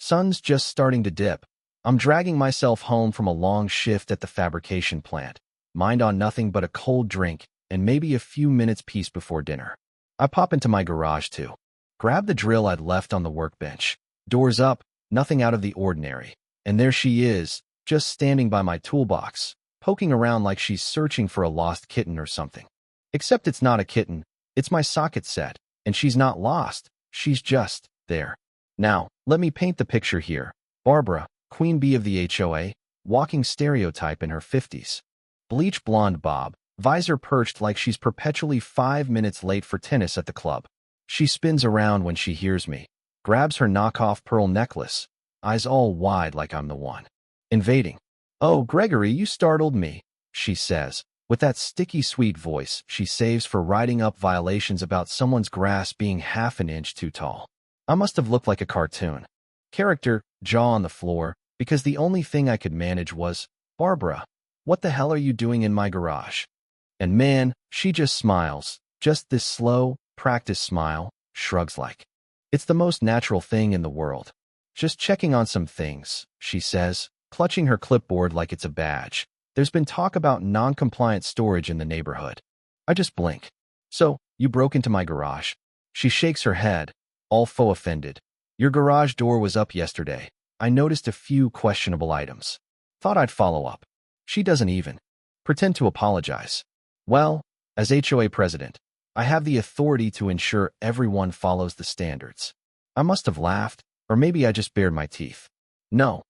Sun's just starting to dip. I'm dragging myself home from a long shift at the fabrication plant, mind on nothing but a cold drink and maybe a few minutes peace before dinner. I pop into my garage too. Grab the drill I'd left on the workbench. Doors up, nothing out of the ordinary. And there she is, just standing by my toolbox, poking around like she's searching for a lost kitten or something. Except it's not a kitten, it's my socket set, and she's not lost, she's just there. Now, let me paint the picture here. Barbara, queen bee of the HOA, walking stereotype in her 50s. Bleach blonde bob, visor perched like she's perpetually 5 minutes late for tennis at the club. She spins around when she hears me, grabs her knockoff pearl necklace, eyes all wide like I'm the one. Invading. "Oh, Gregory, you startled me," she says, with that sticky sweet voice she saves for writing up violations about someone's grass being half an inch too tall. I must have looked like a cartoon character, jaw on the floor, because the only thing I could manage was, "Barbara, what the hell are you doing in my garage?" And man, she just smiles, just this slow, practiced smile, shrugs like it's the most natural thing in the world. "Just checking on some things," she says, clutching her clipboard like it's a badge. "There's been talk about non-compliant storage in the neighborhood." I just blink. "So, you broke into my garage?" She shakes her head, all faux offended. "Your garage door was up yesterday. I noticed a few questionable items. Thought I'd follow up." She doesn't even pretend to apologize. Well, as HOA president, I have the authority to ensure everyone follows the standards. I must have laughed, or maybe I just bared my teeth. No,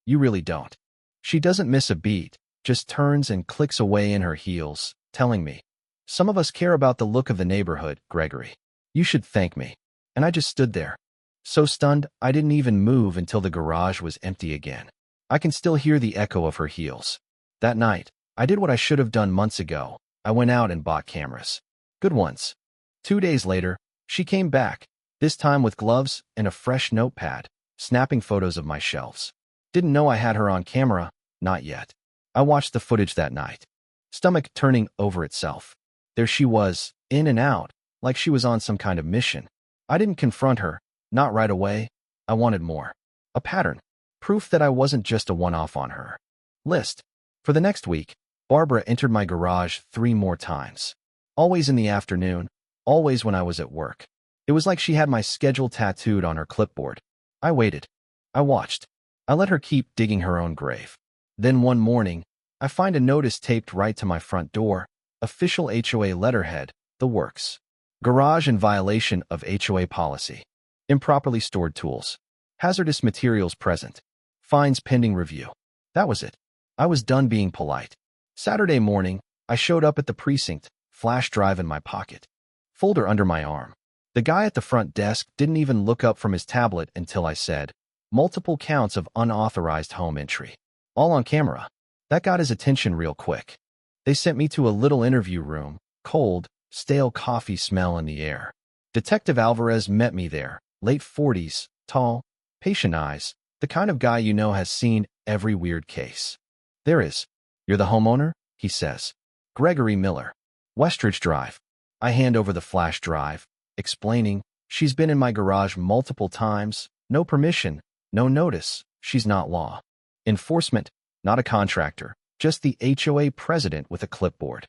you really don't." She doesn't miss a beat, just turns and clicks away in her heels, telling me, "Some of us care about the look of the neighborhood, Gregory. You should thank me." And I just stood there, so stunned I didn't even move until the garage was empty again. I can still hear the echo of her heels. That night, I did what I should have done months ago. I went out and bought cameras. Good ones. 2 days later, she came back, this time with gloves and a fresh notepad, snapping photos of my shelves. Didn't know I had her on camera, not yet. I watched the footage that night, stomach turning over itself. There she was, in and out, like she was on some kind of mission. I didn't confront her, not right away. I wanted more. A pattern. Proof that I wasn't just a one-off on her list. For the next week, Barbara entered my garage 3 more times. Always in the afternoon, always when I was at work. It was like she had my schedule tattooed on her clipboard. I waited. I watched. I let her keep digging her own grave. Then one morning, I find a notice taped right to my front door. Official HOA letterhead, the works. Garage in violation of HOA policy. Improperly stored tools. Hazardous materials present. Fines pending review. That was it. I was done being polite. Saturday morning, I showed up at the precinct, flash drive in my pocket. Folder under my arm. The guy at the front desk didn't even look up from his tablet until I said, "Multiple counts of unauthorized home entry. All on camera." That got his attention real quick. They sent me to a little interview room, cold, stale coffee smell in the air. Detective Alvarez met me there, late 40s, tall, patient eyes, the kind of guy you know has seen every weird case. "There is. You're the homeowner?" he says. "Gregory Miller. Westridge Drive." I hand over the flash drive, explaining, "She's been in my garage multiple times, no permission, no notice, she's not law enforcement, not a contractor, just the HOA president with a clipboard."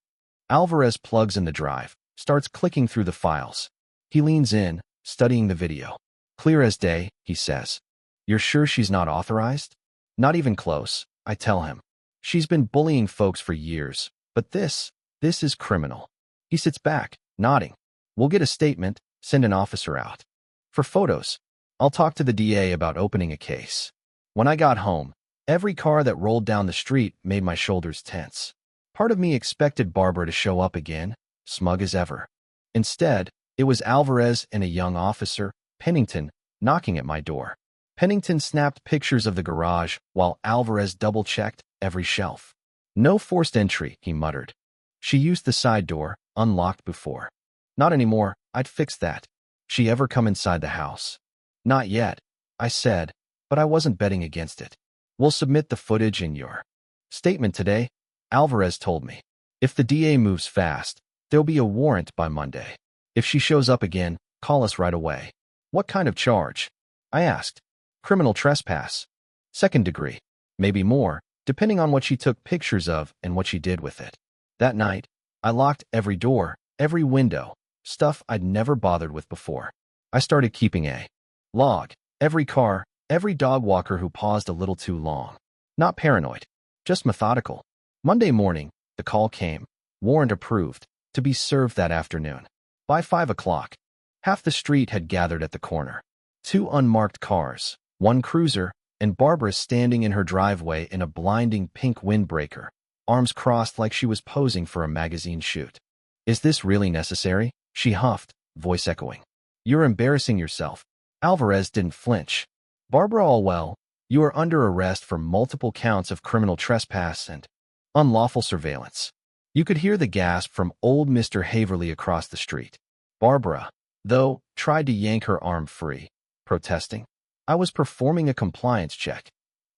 Alvarez plugs in the drive, starts clicking through the files. He leans in, studying the video. "Clear as day," he says. "You're sure she's not authorized?" "Not even close," I tell him. "She's been bullying folks for years, but this is criminal." He sits back, nodding. "We'll get a statement, send an officer out. For photos, I'll talk to the DA about opening a case." When I got home, every car that rolled down the street made my shoulders tense. Part of me expected Barbara to show up again, smug as ever. Instead, it was Alvarez and a young officer, Pennington, knocking at my door. Pennington snapped pictures of the garage while Alvarez double-checked every shelf. "No forced entry," he muttered. "She used the side door, unlocked before." "Not anymore, I'd fix that." "She ever come inside the house?" "Not yet," I said, but I wasn't betting against it. "We'll submit the footage in your statement today," Alvarez told me. "If the DA moves fast, there'll be a warrant by Monday. If she shows up again, call us right away." "What kind of charge?" I asked. Criminal trespass. Second degree. Maybe more, depending on what she took pictures of and what she did with it. That night, I locked every door, every window, stuff I'd never bothered with before. I started keeping a log. Every car, every dog walker who paused a little too long. Not paranoid, just methodical. Monday morning, the call came, warrant approved, to be served that afternoon. By 5 o'clock, half the street had gathered at the corner. 2 unmarked cars, 1 cruiser, and Barbara standing in her driveway in a blinding pink windbreaker, arms crossed like she was posing for a magazine shoot. Is this really necessary? She huffed, voice echoing. You're embarrassing yourself. Alvarez didn't flinch. Barbara, all well, you are under arrest for multiple counts of criminal trespass and unlawful surveillance. You could hear the gasp from old Mr. Haverly across the street. Barbara, though, tried to yank her arm free, protesting. I was performing a compliance check.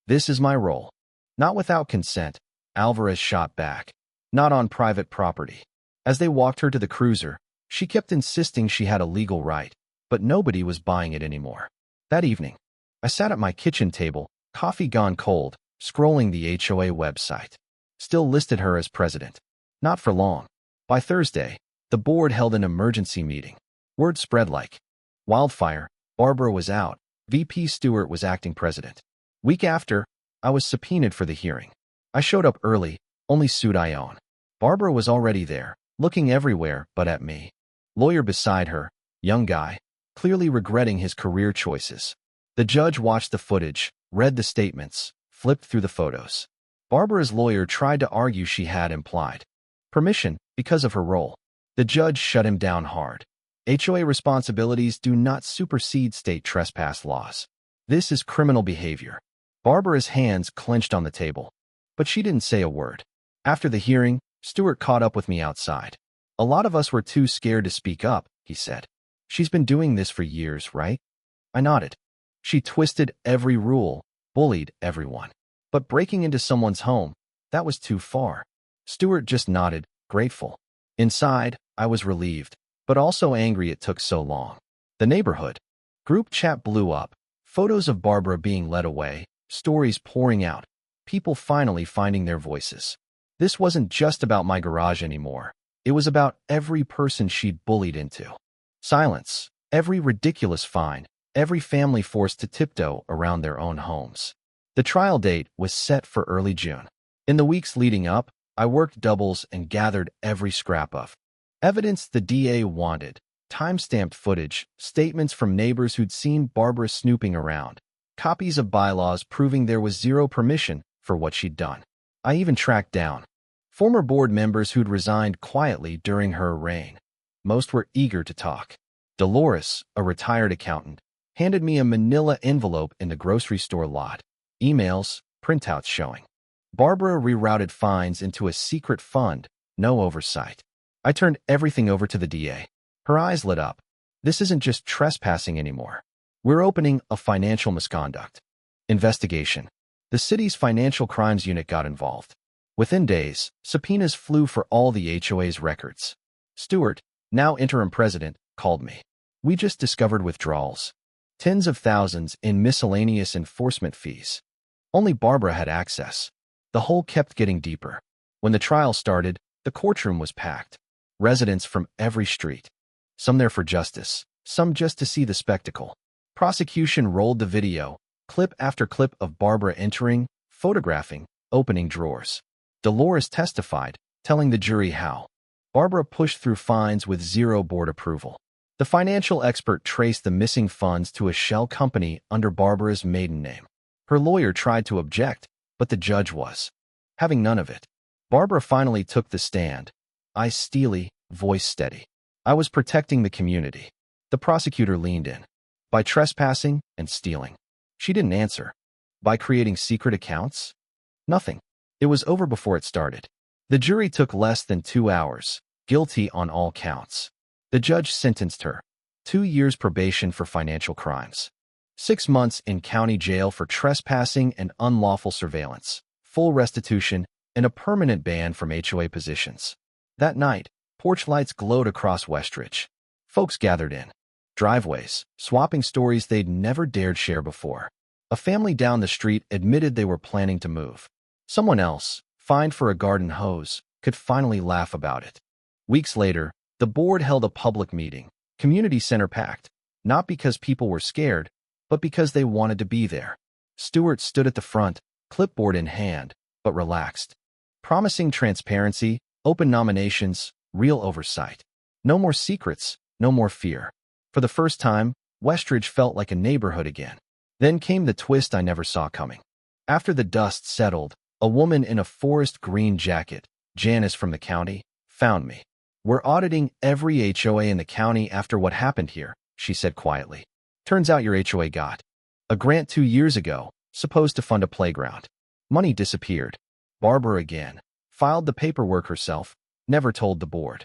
This is my role. Not without consent, Alvarez shot back. Not on private property. As they walked her to the cruiser, she kept insisting she had a legal right, but nobody was buying it anymore. That evening, I sat at my kitchen table, coffee gone cold, scrolling the HOA website. Still listed her as president. Not for long. By Thursday, the board held an emergency meeting. Word spread like wildfire. Barbara was out. VP Stewart was acting president. Week after, I was subpoenaed for the hearing. I showed up early, only suit I own. Barbara was already there, looking everywhere but at me. Lawyer beside her, young guy, clearly regretting his career choices. The judge watched the footage, read the statements, flipped through the photos. Barbara's lawyer tried to argue she had implied permission because of her role. The judge shut him down hard. HOA responsibilities do not supersede state trespass laws. This is criminal behavior. Barbara's hands clenched on the table, but she didn't say a word. After the hearing, Stewart caught up with me outside. A lot of us were too scared to speak up, he said. She's been doing this for years, right? I nodded. She twisted every rule, bullied everyone. But breaking into someone's home, that was too far. Stewart just nodded, grateful. Inside, I was relieved, but also angry it took so long. The neighborhood group chat blew up. Photos of Barbara being led away, stories pouring out, people finally finding their voices. This wasn't just about my garage anymore. It was about every person she'd bullied into. Silence, every ridiculous fine, every family forced to tiptoe around their own homes. The trial date was set for early June. In the weeks leading up, I worked doubles and gathered every scrap of evidence the DA wanted, time-stamped footage, statements from neighbors who'd seen Barbara snooping around, copies of bylaws proving there was zero permission for what she'd done. I even tracked down former board members who'd resigned quietly during her reign. Most were eager to talk. Dolores, a retired accountant, handed me a manila envelope in the grocery store lot. Emails, printouts showing Barbara rerouted fines into a secret fund, no oversight. I turned everything over to the DA. Her eyes lit up. This isn't just trespassing anymore. We're opening a financial misconduct investigation. The city's financial crimes unit got involved. Within days, subpoenas flew for all the HOA's records. Stewart, now interim president, called me. We just discovered withdrawals. Tens of thousands in miscellaneous enforcement fees. Only Barbara had access. The hole kept getting deeper. When the trial started, the courtroom was packed. Residents from every street. Some there for justice, some just to see the spectacle. Prosecution rolled the video, clip after clip of Barbara entering, photographing, opening drawers. Dolores testified, telling the jury how Barbara pushed through fines with zero board approval. The financial expert traced the missing funds to a shell company under Barbara's maiden name. Her lawyer tried to object, but the judge was having none of it. Barbara finally took the stand. Eyes steely, voice steady. I was protecting the community. The prosecutor leaned in. By trespassing and stealing. She didn't answer. By creating secret accounts? Nothing. It was over before it started. The jury took less than 2 hours, guilty on all counts. The judge sentenced her 2 years probation for financial crimes, 6 months in county jail for trespassing and unlawful surveillance, full restitution, and a permanent ban from HOA positions. That night, porch lights glowed across Westridge. Folks gathered in driveways, swapping stories they'd never dared share before. A family down the street admitted they were planning to move. Someone else, fined for a garden hose, could finally laugh about it. Weeks later, the board held a public meeting, community center packed, not because people were scared, but because they wanted to be there. Stewart stood at the front, clipboard in hand, but relaxed, promising transparency, open nominations, real oversight. No more secrets, no more fear. For the first time, Westridge felt like a neighborhood again. Then came the twist I never saw coming. After the dust settled, a woman in a forest green jacket, Janice from the county, found me. "We're auditing every HOA in the county after what happened here," she said quietly. "Turns out your HOA got a grant 2 years ago, supposed to fund a playground. Money disappeared. Barbara again. Filed the paperwork herself, never told the board.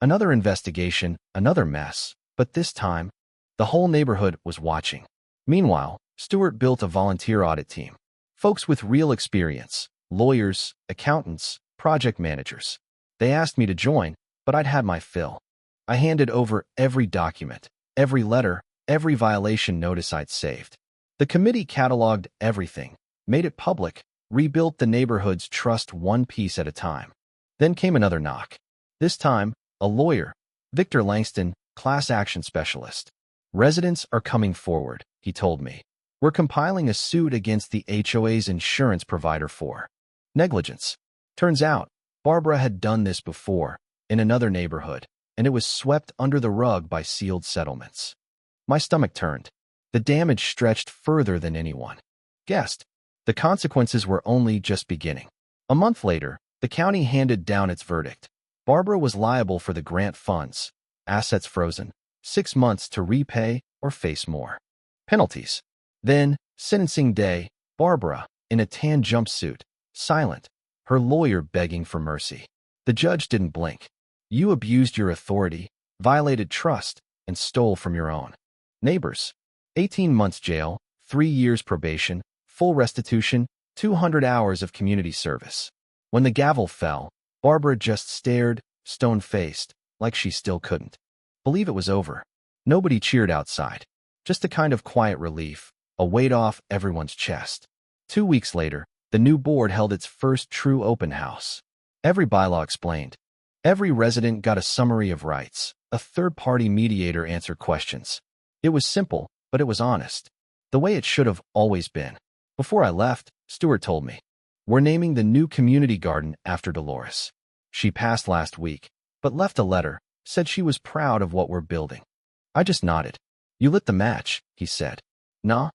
Another investigation, another mess, but this time, the whole neighborhood was watching." Meanwhile, Stewart built a volunteer audit team. Folks with real experience, lawyers, accountants, project managers. They asked me to join, but I'd had my fill. I handed over every document, every letter, every violation notice I'd saved. The committee cataloged everything, made it public, rebuilt the neighborhood's trust one piece at a time. Then came another knock. This time, a lawyer, Victor Langston, class action specialist. "Residents are coming forward," he told me. "We're compiling a suit against the HOA's insurance provider for negligence." Turns out, Barbara had done this before, in another neighborhood, and it was swept under the rug by sealed settlements. My stomach turned. The damage stretched further than anyone guessed. The consequences were only just beginning. A month later, the county handed down its verdict. Barbara was liable for the grant funds, assets frozen, 6 months to repay or face more penalties. Then, sentencing day, Barbara, in a tan jumpsuit, silent, her lawyer begging for mercy. The judge didn't blink. "You abused your authority, violated trust, and stole from your own neighbors. 18 months jail, 3 years probation, full restitution, 200 hours of community service." When the gavel fell, Barbara just stared, stone-faced, like she still couldn't believe it was over. Nobody cheered outside. Just a kind of quiet relief, a weight off everyone's chest. 2 weeks later, the new board held its first true open house. Every bylaw explained. Every resident got a summary of rights. A third-party mediator answered questions. It was simple, but it was honest. The way it should have always been. Before I left, Stewart told me, "We're naming the new community garden after Dolores. She passed last week, but left a letter, said she was proud of what we're building." I just nodded. "You lit the match," he said. "Nah."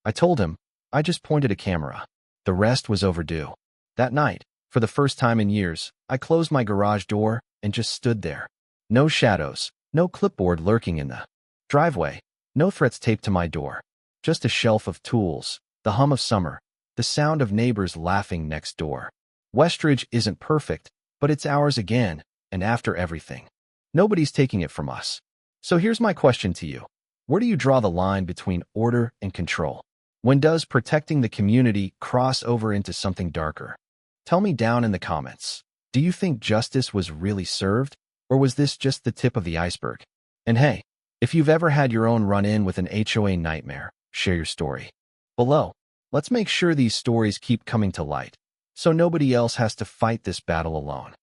I told him. I just pointed a camera. The rest was overdue. That night, for the first time in years, I closed my garage door and just stood there. No shadows, no clipboard lurking in the driveway, no threats taped to my door. Just a shelf of tools, the hum of summer, the sound of neighbors laughing next door. Westridge isn't perfect, but it's ours again, and after everything. Nobody's taking it from us. So here's my question to you. Where do you draw the line between order and control? When does protecting the community cross over into something darker? Tell me down in the comments. Do you think justice was really served, or was this just the tip of the iceberg? And hey, if you've ever had your own run-in with an HOA nightmare, share your story below. Let's make sure these stories keep coming to light, so nobody else has to fight this battle alone.